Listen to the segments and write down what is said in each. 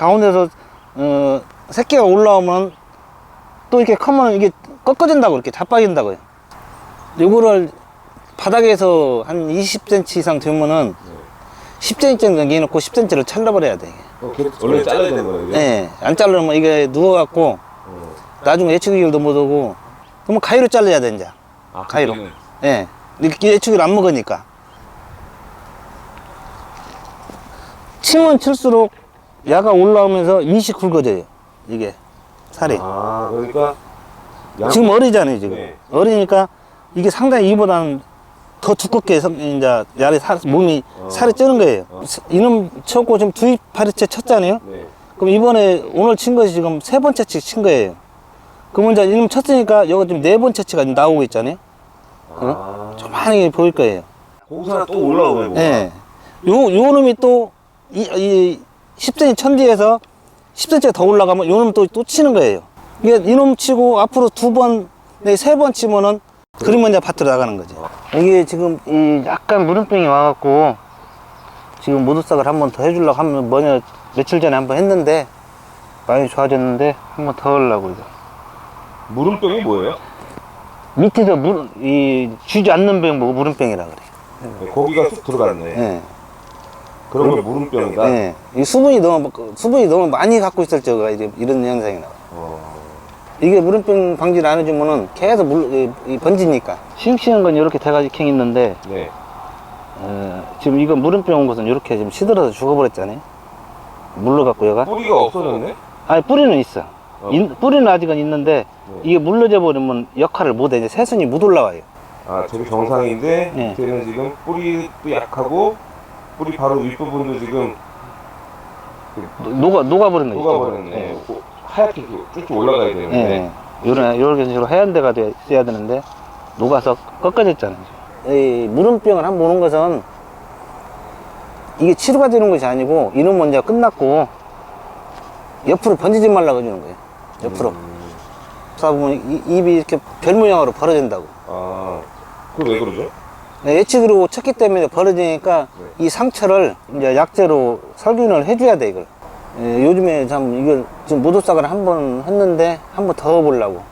가운데서 새끼가 올라오면 또 이렇게 커면 이게 꺾어진다고, 이렇게 자빠진다고요. 요거를 바닥에서 한 20cm 이상 되면은 10cm 정도 내놓고 10cm를 잘라버려야 돼. 원래 잘라야 되는 거예요? 네, 안 자르면 이게 누워갖고 나중에 예측기율도 못 오고, 그러면 가위로 잘라야 돼, 이제. 가위로. 예. 네, 예측기를 안 먹으니까. 치면 칠수록 야가 올라오면서 인시 굵어져요, 이게 살이. 아, 그러니까 지금 어리잖아요, 지금. 네. 어리니까 이게 상당히 이보다는 더 두껍게 이제 야를 몸이 살이 찌는 거예요. 이놈 쳤고 지금 두 파리채 쳤잖아요. 네. 그럼 이번에 오늘 친 것이 지금 세 번째 친 거예요. 그러면 이제 이놈 쳤으니까 여기 지금 네 번째 치가 나오고 있잖아요. 좀 많이 보일 거예요. 거기서 또 올라오면 뭐? 네. 요 놈이 또 이 10cm 천 뒤에서 10cm가 더 올라가면 요 놈 또 치는 거예요. 이게 이놈 치고 앞으로 두 번, 네, 세 번 치면은 그러면 이제 밭으로 나가는 거죠. 이게 지금 이 약간 무름병이 와갖고 지금 모두싹을 한 번 더 해주려고 하면 뭐냐 며칠 전에 한번 했는데 많이 좋아졌는데 한 번 더 하려고 이거. 무름병이 뭐예요? 밑에서 쥐지 않는 병 보고 무름병이라 그래. 네, 고기가 쑥 들어갔네. 네. 그러면 무름병이다. 네. 이 수분이 너무 많이 갖고 있을 적가 이런 현상이 나와. 이게 무름병 방지를 안 해주면은 계속 번지니까. 싱싱한 건 이렇게 대가지캥 있는데, 네. 지금 이거 무름병 온 것은 이렇게 지금 시들어서 죽어버렸잖아요. 물러갖고 얘가. 뿌리가 없어졌네? 아니, 뿌리는 있어. 뿌리는 아직은 있는데, 이게 물러져 버리면 역할을 못해. 이제 새순이 못 올라와요. 아, 저기 정상인데, 네. 밑에는 지금 뿌리도 약하고, 뿌리 바로 윗부분도 지금 녹아버린 거죠. 녹아버렸네. 네. 하얗게 쭉쭉 올라가야 되는데. 네. 이렇게 식으로 하얀 데가 있어야 되는데, 녹아서 꺾어졌잖아요. 이 무름병을 한번 오는 것은, 이게 치료가 되는 것이 아니고, 이놈 먼저 끝났고, 옆으로 번지지 말라고 해주는 거예요. 옆으로. 보면 입이 이렇게 별 모양으로 벌어진다고. 아, 그거 왜 그러죠? 예측으로 쳤기 때문에 벌어지니까 이 상처를 이제 약재로 살균을 해줘야 돼, 이걸. 요즘에 참 이걸 지금 모도싹을 한 번 했는데 한 번 더 해보려고.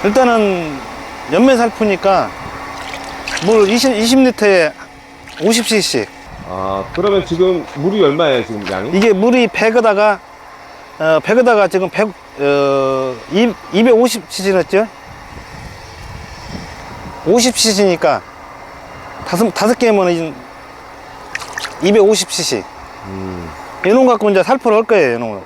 일단은 연매 살푸니까 물 20리터에 50cc. 아, 그러면 지금 물이 얼마예요, 지금 양이? 이게 물이 100에다가 지금 250cc였죠? 50cc니까 다섯 개면 250cc. 이놈 갖고 이제 살포를 할 거예요, 이놈을.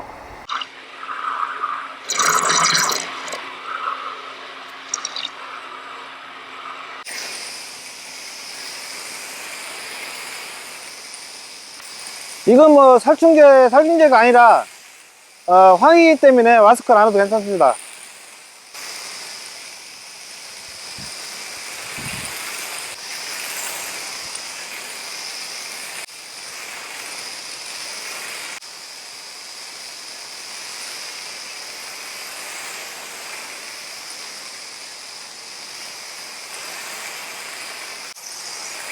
이건 뭐 살균제가 아니라 황이기 때문에 마스크를 안 해도 괜찮습니다.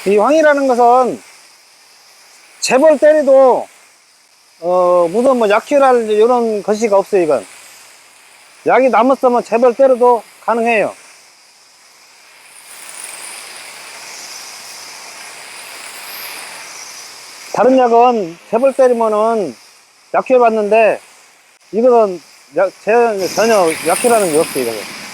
이 황이라는 것은 재벌 때리도 무슨 뭐 약효랄 이런 것이가 없어요. 이건 약이 남았으면 재벌 때려도 가능해요. 다른 약은 재벌 때리면은 약효 받는데 이거는 전혀 약효라는 게 없어요. 이거는.